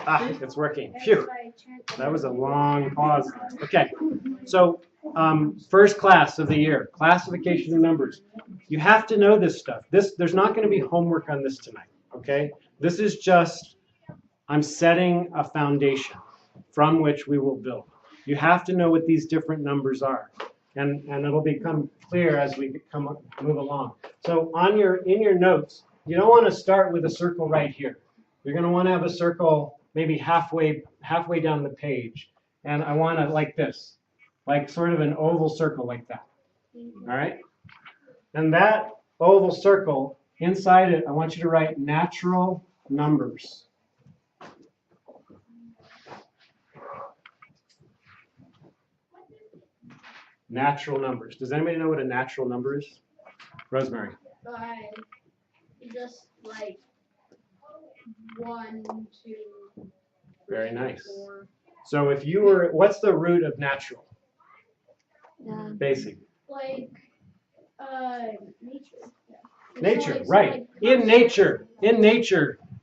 Ah, it's working. Phew. That was a long pause. Okay. So first class of the year, classification of numbers. You have to know this stuff. There's not going to be homework on this tonight. Okay. This is just, I'm setting a foundation from which we will build. You have to know what these different numbers are. And it'll become clear as we move along. So in your notes, you don't want to start with a circle right here. You're going to want to have a circle maybe halfway down the page. And I want it like this, like sort of an oval circle like that. All right? And that oval circle, inside it, I want you to write natural numbers. Natural numbers. Does anybody know what a natural number is? Rosemary. Just like 1, 2. Very nice. 4. So if you were, what's the root of natural? Basic. Like nature. Yeah. Nature, So right? Like in nature,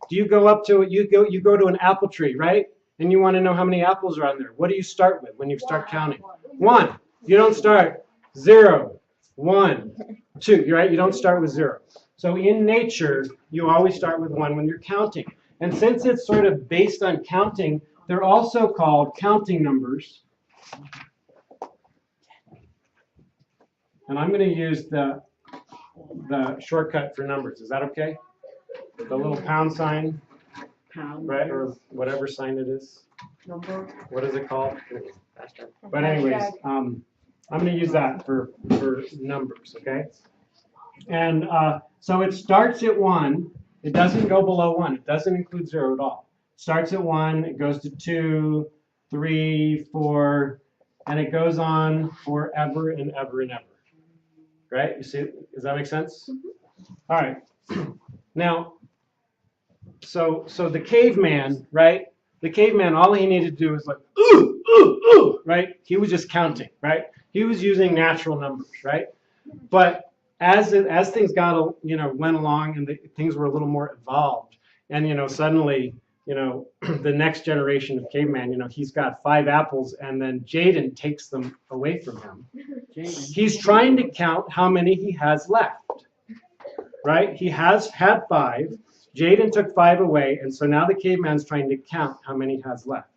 do you go up to you go to an apple tree, right? And you want to know how many apples are on there. What do you start with when you start counting? 1. You don't start 0, 1, 2. You're right. You don't start with 0. So in nature, you always start with 1 when you're counting. And since it's sort of based on counting, they're also called counting numbers. And I'm going to use the shortcut for numbers. Is that okay? The little pound sign, right? Or whatever sign it is. Number. What is it called? But anyways, I'm going to use that for numbers, okay? And so it starts at 1. It doesn't go below 1. It doesn't include 0 at all. It starts at 1. It goes to 2, 3, 4, and it goes on forever and ever and ever. Right? You see? Does that make sense? All right. Now, so the caveman, right? The caveman, all he needed to do was like, ooh, ooh, ooh, right? He was just counting, right? He was using natural numbers, right? But as things got, went along and things were a little more evolved, and suddenly, the next generation of caveman, he's got 5 apples, and then Jaden takes them away from him. He's trying to count how many he has left, right? He has had 5. Jaden took 5 away, and so now the caveman's trying to count how many he has left.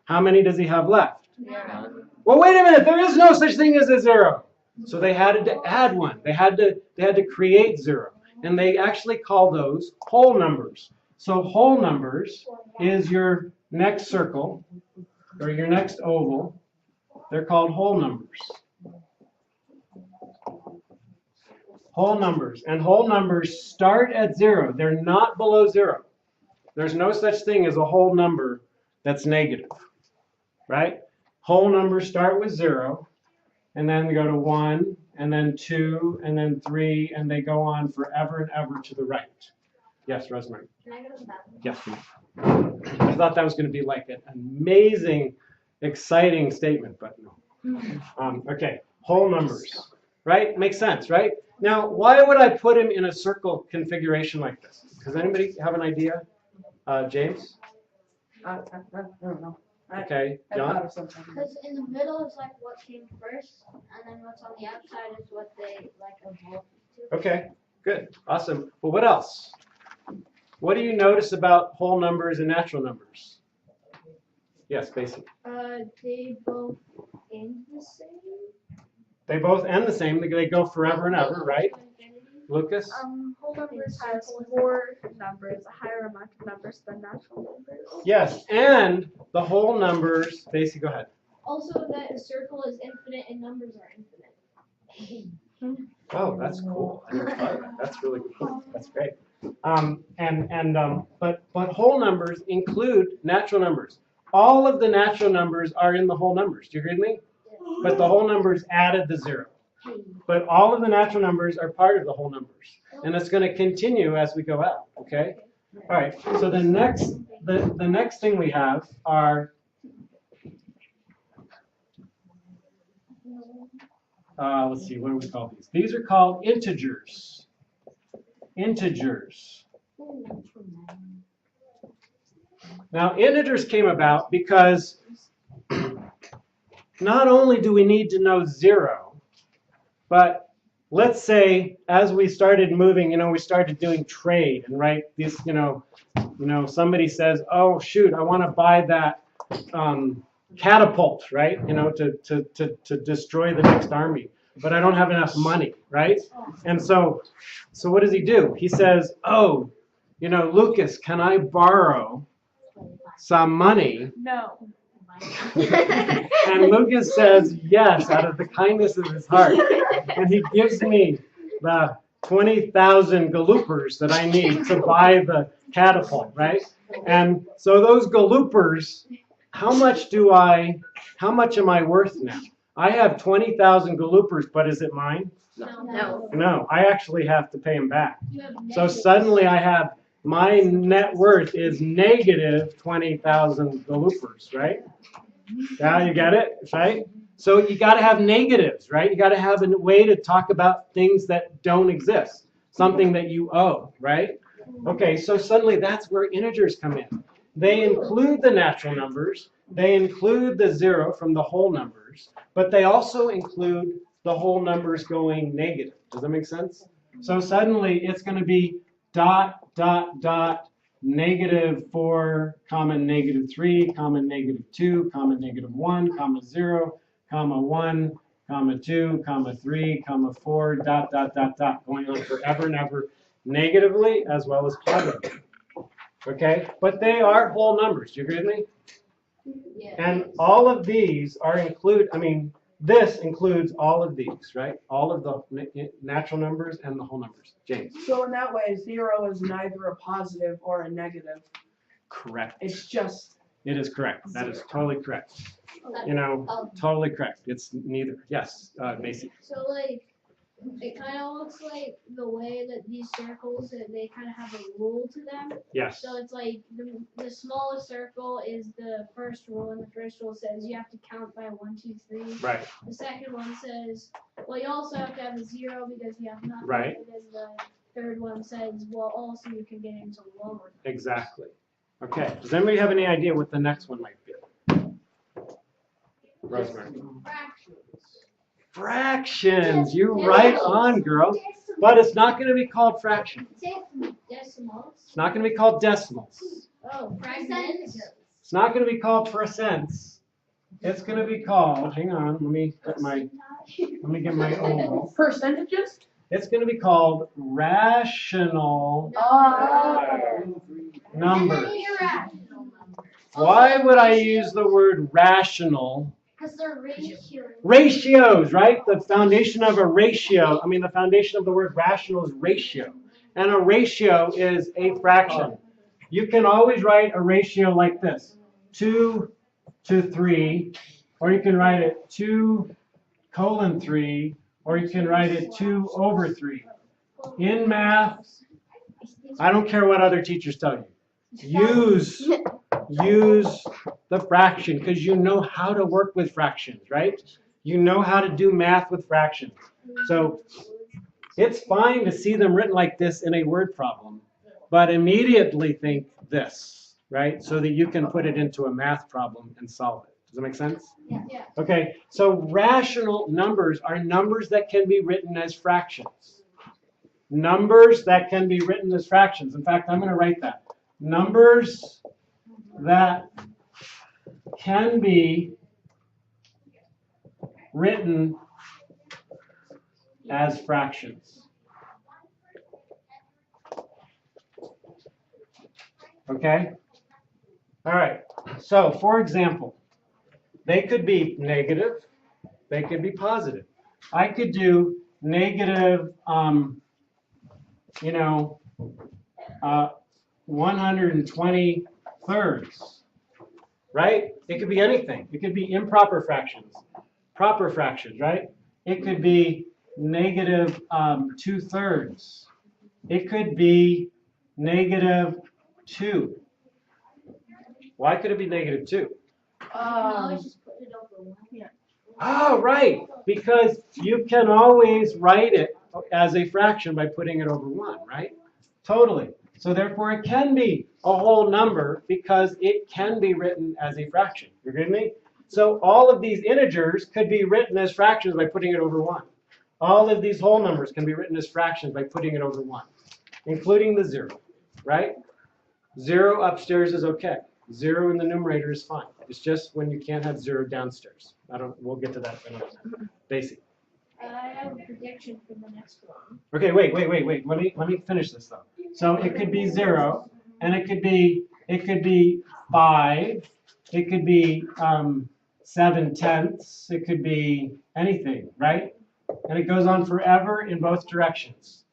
How many does he have left? Yeah. Well, wait a minute. There is no such thing as a 0. So they had to add 1. They had to create 0, and they actually call those whole numbers. So whole numbers is your next circle or your next oval. They're called whole numbers. Whole numbers. And whole numbers start at 0. They're not below 0. There's no such thing as a whole number that's negative, right? Whole numbers start with 0, and then they go to 1, and then 2, and then 3, and they go on forever and ever to the right. Yes, Rosemary. Can I go to the bathroom? Yes. I thought that was going to be like an amazing, exciting statement, but no. Okay, whole numbers, right? Makes sense, right? Now, why would I put him in a circle configuration like this? Does anybody have an idea? James? I don't know. Okay, I John? thought of something. Because in the middle is like what came first, and then what's on the outside is what they like evolved to. Okay, good, awesome. Well, what else? What do you notice about whole numbers and natural numbers? Yes, basic. They both end the same. They both end the same. They go forever and ever, right? Lucas? Whole numbers has more numbers, a higher amount of numbers than natural numbers. Yes, and the whole numbers, Basic, go ahead. Also, that a circle is infinite and numbers are infinite. Oh, that's cool. I never thought of that. That's really cool. That's great. But whole numbers include natural numbers. All of the natural numbers are in the whole numbers. Do you agree with me? But the whole numbers added the 0. But all of the natural numbers are part of the whole numbers. And it's going to continue as we go out, okay? All right, so the next thing we have are, let's see, what do we call these? These are called integers. Integers. Now, integers came about because not only do we need to know 0, but let's say as we started moving, we started doing trade, and right, these, somebody says, oh shoot, I want to buy that catapult, right? To destroy the next army, but I don't have enough money, right? And so what does he do? He says, oh, Lucas, can I borrow some money? No. And Lucas says yes, out of the kindness of his heart. And he gives me the 20,000 galoopers that I need to buy the catapult, right? And so those galoopers, how much am I worth now? I have 20,000 galoopers, but is it mine? No. No, I actually have to pay him back. So suddenly my net worth is negative 20,000 galoopers, right? Yeah, you get it, right? So you got to have negatives, right? You got to have a way to talk about things that don't exist, something that you owe, right? Okay, so suddenly that's where integers come in. They include the natural numbers, they include the 0 from the whole numbers, but they also include the whole numbers going negative. Does that make sense? So suddenly it's going to be ... -4, -3, -2, -1, -0, -1, -2, -3, -4, ... going on forever and ever, negatively as well as positively. Okay, but they are whole numbers. Do you agree with me? Yeah. And all of these are this includes all of these, right? All of the natural numbers and the whole numbers. James. So in that way, 0 is neither a positive or a negative. Correct. It's just. It is correct. That is totally correct. Oh. Totally correct. It's neither. Yes, Macy. So it kind of looks like the way that these circles, they kind of have a rule to them. Yes. So it's like the smallest circle is the first rule, and the first rule says you have to count by 1, 2, 3. Right. The second one says, well, you also have to have a 0 because you have nothing. Right. And then the third one says, well, also you can get into lower numbers. Exactly. Okay. Does anybody have any idea what the next one might be? Rosemary. Fractions. You're right on, girl. But it's not going to be called fractions. Decimals. It's not going to be called decimals. Oh, fragments. It's not going to be called percents. It's going to be called, hang on, let me get my oval. Percentages? It's going to be called rational numbers. Why would I use the word rational? Because they're ratios. Ratios, right? The foundation of a ratio, the foundation of the word rational is ratio. And a ratio is a fraction. You can always write a ratio like this, 2 to 3, or you can write it 2:3, or you can write it 2/3. In math, I don't care what other teachers tell you. Use the fraction because you know how to work with fractions, right? You know how to do math with fractions. So it's fine to see them written like this in a word problem, but immediately think this, right? So that you can put it into a math problem and solve it. Does that make sense? Yeah. Okay, so rational numbers are numbers that can be written as fractions. Numbers that can be written as fractions. In fact, I'm going to write that. Numbers that can be written as fractions. Okay? All right. So, for example, they could be negative, they could be positive. I could do negative, 120 thirds, right? It could be anything. It could be improper fractions, proper fractions, right? It could be negative 2/3. It could be negative 2. Why could it be negative 2? Just put it over 1. Oh, right, because you can always write it as a fraction by putting it over 1, right? Totally. So therefore it can be a whole number because it can be written as a fraction. You agree with me? So all of these integers could be written as fractions by putting it over 1. All of these whole numbers can be written as fractions by putting it over 1, including the 0, right? 0 upstairs is okay. 0 in the numerator is fine. It's just when you can't have 0 downstairs. We'll get to that in another time. Basic. I have a prediction for the next one. Okay, wait. Let me finish this though. So it could be 0, and it could be 5. It could be 7/10. It could be anything, right? And it goes on forever in both directions.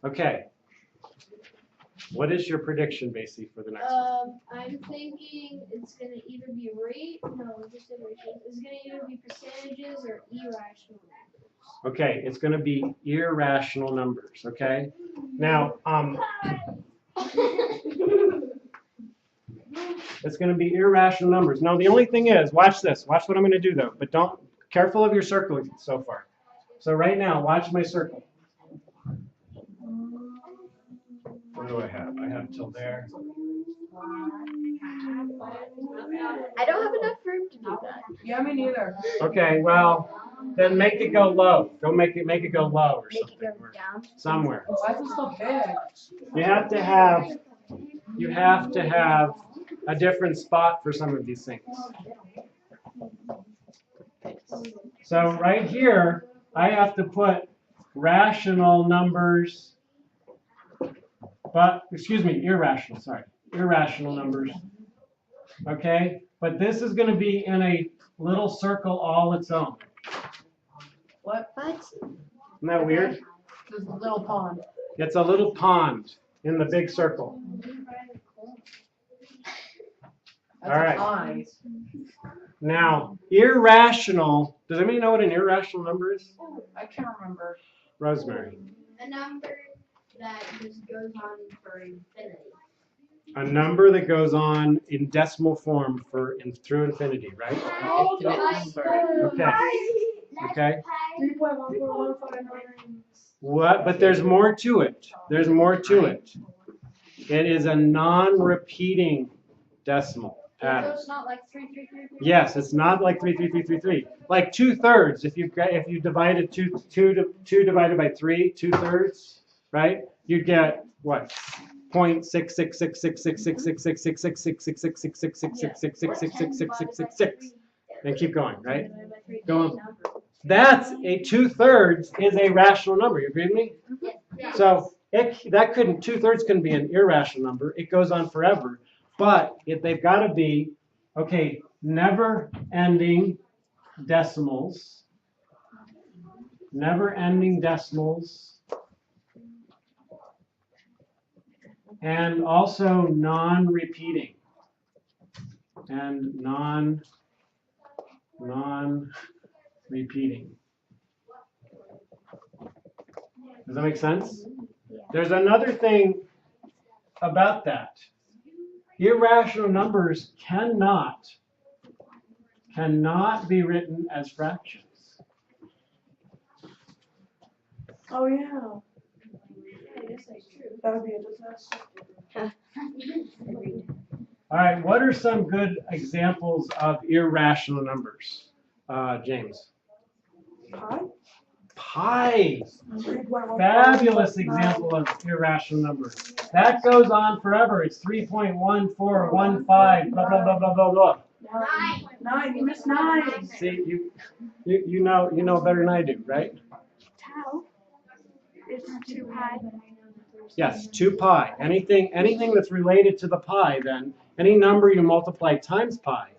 Okay. What is your prediction, Basie, for the next one? I'm thinking it's gonna either be just iterations. It's gonna either be percentages or irrational numbers. Okay, it's going to be irrational numbers. Okay. Now, it's going to be irrational numbers. Now, the only thing is, watch this. Watch what I'm going to do though. But careful of your circle so far. So right now, watch my circle. What do I have? I have till there. I don't have enough room to do that. Yeah, me neither. Okay, well, then make it go low. Don't make it go low or Make something. it go down. Somewhere. Why is it so big? You have to have a different spot for some of these things. So right here, I have to put rational numbers, irrational numbers. Okay, but this is going to be in a little circle all its own. What? Isn't that weird? This little pond. It's a little pond in the big circle. That's All right. a pond. Now, irrational. Does anybody know what an irrational number is? I can't remember. Rosemary. A number that just goes on for infinity. A number that goes on in decimal form through infinity, right? Okay. Okay. 3.14159. What? But there's more to it. There's more to it. It is a non-repeating decimal So pattern. it's not like 333. Yes, it's not like 33333. Like 2/3. If you divided two divided by 3, 2/3, right? You'd get what? 0.66666666666666666666666666666 and keep going, right? Going. That's a 2/3 is a rational number. You agree with me? So that couldn't 2/3 couldn't be an irrational number. It goes on forever, but they've got to be never-ending decimals, never-ending decimals. And also non-repeating and non-repeating. Does that make sense? There's another thing about that. Irrational numbers cannot be written as fractions. Oh yeah. That would be a disaster. All right, what are some good examples of irrational numbers, James? Pi. Fabulous example of irrational numbers. That goes on forever. It's 3.1415, blah, blah, blah, blah, blah, blah. 9. You missed 9. See, you know better than I do, right? Tau is 2 pi. Yes, 2 pi. Anything that's related to the pi, then, any number you multiply times pi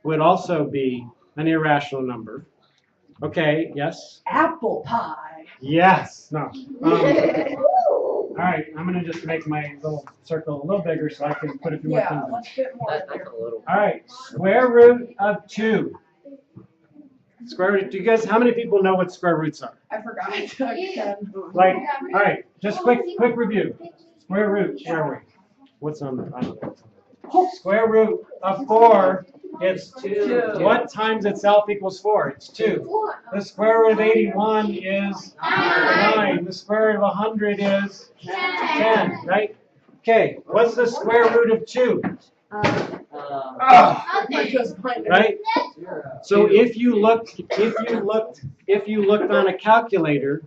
would also be an irrational number. Okay, yes? Apple pie. Yes. No. All right, I'm going to just make my little circle a little bigger so I can put a few more Yeah, things in. let's get more That's there. a little. All right, square root of 2. Square root. Do you guys? How many people know what square roots are? I forgot. Again. Like, all right, just quick review. Square root. Where are we? What's on the? I don't know. Square root of 4. It's 2. What times itself equals 4? It's 2. The square root of 81 is 9. The square root of 100 is 10. Right? Okay, what's the square root of 2? Right? So if you looked on a calculator,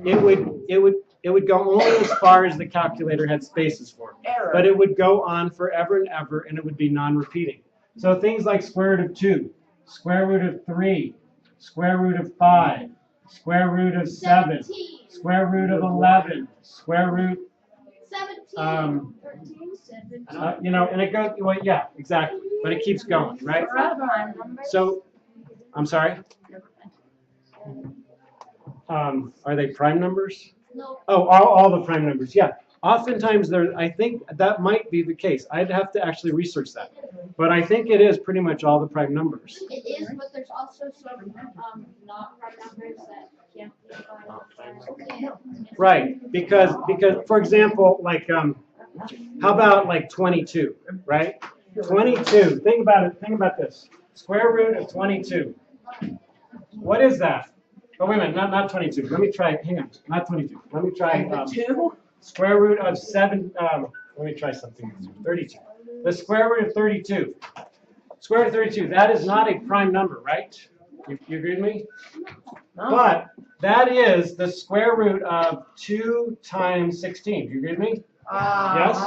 it would go only as far as the calculator had spaces for. But it would go on forever and ever, and it would be non-repeating. So things like square root of 2, square root of 3, square root of 5, square root of 7, square root of 11, square root, 13, you know, and it goes, well, yeah, exactly. But it keeps going, right? So, I'm sorry? Are they prime numbers? No. Oh, all the prime numbers, yeah. Oftentimes, I think that might be the case. I'd have to actually research that. But I think it is pretty much all the prime numbers. It is, but there's also some not prime numbers that can't be defined. Right, because for example, like how about like 22, right? 22. Think about this. Square root of 22. What is that? Oh, wait a minute, not 22. Let me try, hang on, not 22. Let me try square root of 7, let me try something. 32. The square root of 32. Square root of 32, that is not a prime number, right? You agree with me? No. But that is the square root of 2 times 16. Do you agree with me? Yes?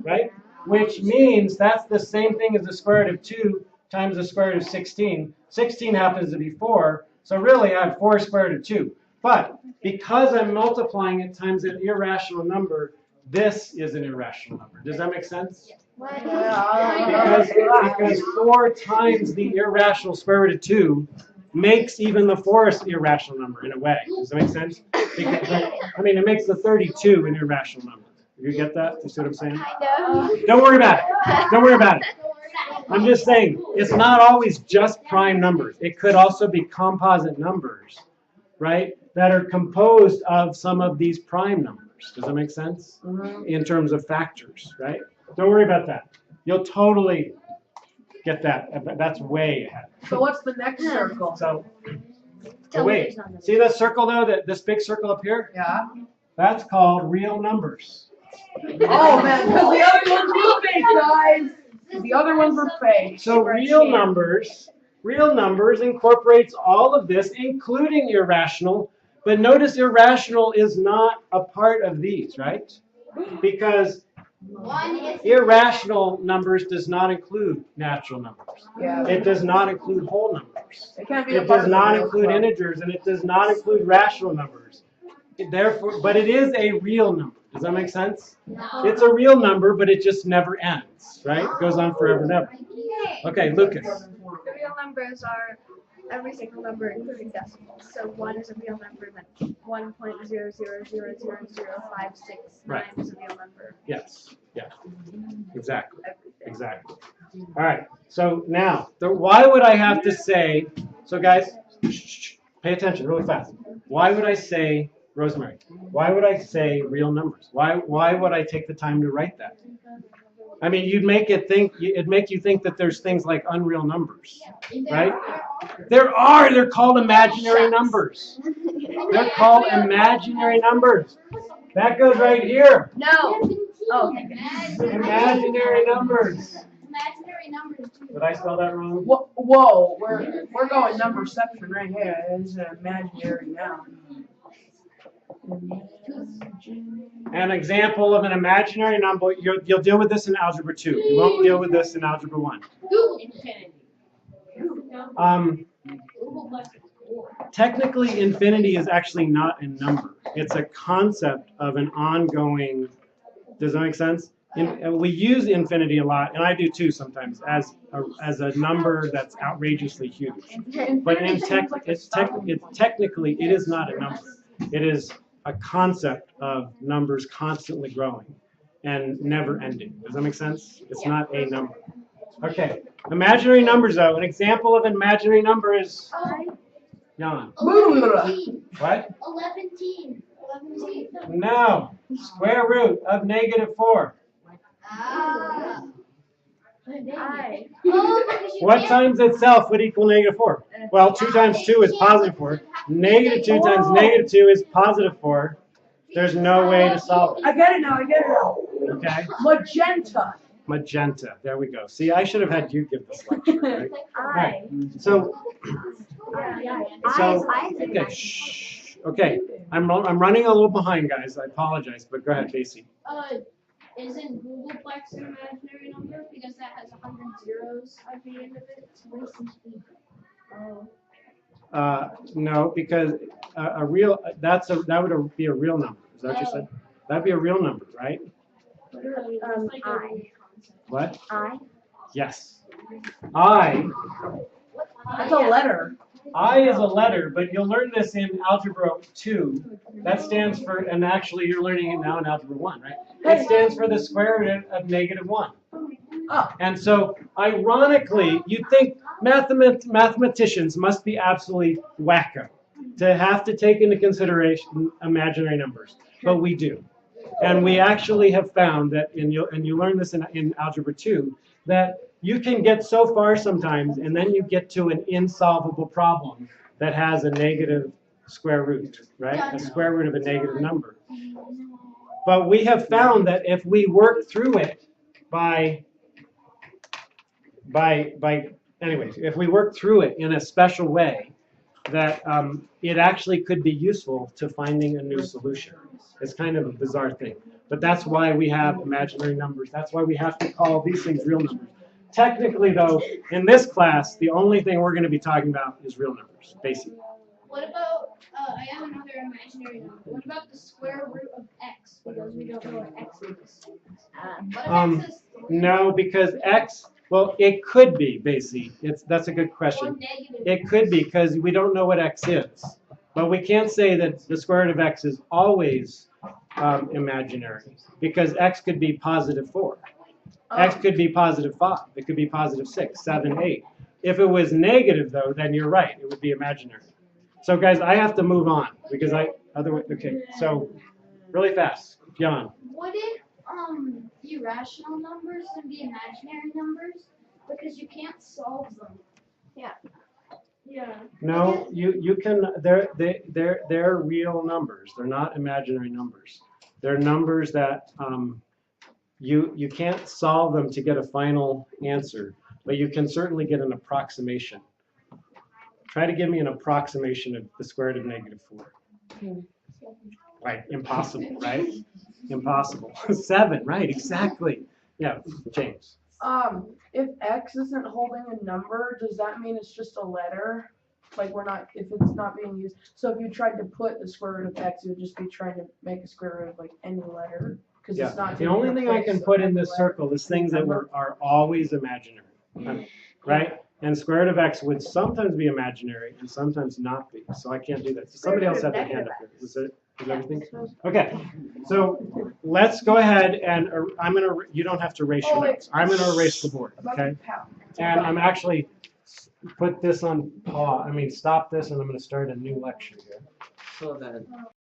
Right? Which means that's the same thing as the square root of 2 times the square root of 16. 16 happens to be 4. So really, I have 4 square root of 2. But because I'm multiplying it times an irrational number, this is an irrational number. Does that make sense? Because 4 times the irrational square root of 2 makes even the 4th irrational number in a way. Does that make sense? Because, I mean, it makes the 32 an irrational number. You get that? You see what I'm saying? Don't worry about it. Don't worry about it. I'm just saying, it's not always just prime numbers. It could also be composite numbers, right, that are composed of some of these prime numbers. Does that make sense? In terms of factors, right? Don't worry about that. You'll totally get that. That's way ahead. So what's the next circle? So, wait. See this circle, though? This big circle up here? Yeah. That's called real numbers. Oh, man, because the other ones were fake, guys. The other ones were fake. So real numbers incorporates all of this, including irrational. But notice irrational is not a part of these, right? Because irrational numbers does not include natural numbers. Yeah. It does not include whole numbers. It does not include integers, and it does not include rational numbers. Therefore, but it is a real number. Does that make sense? No. It's a real number, but it just never ends, right? It goes on forever and ever. Okay, Lucas. The real numbers are every single number, including decimals. So 1 is a real number, then 1.0000056 Right. is a real number. Yes. Yeah. Exactly. Everything. Exactly. All right. So now, why would I have to say? So guys, pay attention really fast. Why would I say? Rosemary, why would I say real numbers? Why would I take the time to write that? I mean, it'd make you think that there's things like unreal numbers, right? There are. They're called imaginary numbers. They're called imaginary numbers. That goes right here. No. Oh, okay. Imaginary numbers. Imaginary numbers too. Did I spell that wrong? Whoa, we're going number section right here. It's an imaginary noun. An example of an imaginary number, you'll deal with this in Algebra 2. You won't deal with this in Algebra 1. Technically, infinity is actually not a number. It's a concept of an ongoing, does that make sense? We use infinity a lot, and I do too sometimes, as a number that's outrageously huge. But technically, it is not a number. It is a concept of numbers constantly growing and never ending. Does that make sense? It's not a number. Okay. Imaginary numbers, though. An example of an imaginary number is Jan. What? 11. No. Square root of -4. What times itself would equal -4? Well, 2 times 2 is +4. -2 times -2 is +4. There's no way to solve I get it now. it. Okay. Magenta. Magenta. There we go. See, I should have had you give this lecture, right? I. So, Yeah. okay. Shh. Okay. I'm running a little behind, guys. I apologize, but go ahead, Casey. Isn't Googleplex an imaginary number because that has 100 zeros at the end of it? Oh. No, because a real that would be a real number. Is that what you said? That'd be a real number, right? I. What? I. Yes. I That's a letter. is a letter, but you'll learn this in Algebra 2. That stands for, and actually you're learning it now in Algebra 1, right? It stands for the square root of -1. Oh. And so, ironically, you'd think mathematicians must be absolutely wacko to have to take into consideration imaginary numbers, but we do. And we actually have found that, and you learn this in Algebra 2, that you can get so far sometimes, and then you get to an insolvable problem that has a negative square root, right? A square root of a negative number. But we have found that if we work through it anyways, if we work through it in a special way, that it actually could be useful to finding a new solution. It's kind of a bizarre thing. But that's why we have imaginary numbers. That's why we have to call these things real numbers. Technically, though, in this class, the only thing we're going to be talking about is real numbers, basically. What about, I have another imaginary number. What about the square root of x? Because we don't know what x is. What if x is 3? No, because x, well, it could be, basically. That's a good Or question. negative It could be, because we don't know what x is. But we can't say that the square root of x is always imaginary, because x could be +4. X could be +5. It could be +6, 7, 8. If it was negative, though, then you're right. It would be imaginary. So, guys, I have to move on because otherwise, okay. So, really fast, Jan. Would it irrational numbers can be imaginary numbers because you can't solve them? Yeah. Yeah. No, you can. They're real numbers. They're not imaginary numbers. They're numbers that you can't solve them to get a final answer, but you can certainly get an approximation. Try to give me an approximation of the square root of -4. Right, impossible, right? Impossible. 7, right, exactly. Yeah, James. If x isn't holding a number, does that mean it's just a letter? Like if it's not being used. So if you tried to put the square root of x, it would just be trying to make a square root of like any letter. Because it's not. The only thing I can put in this circle is things that are always imaginary, right? And square root of x would sometimes be imaginary and sometimes not be. So I can't do that. So somebody else had their hand up here. Is everything? Okay. So let's go ahead and you don't have to erase your notes. I'm going to erase the board. Okay. And I'm actually put this on pause. Stop this, and I'm going to start a new lecture here. So then,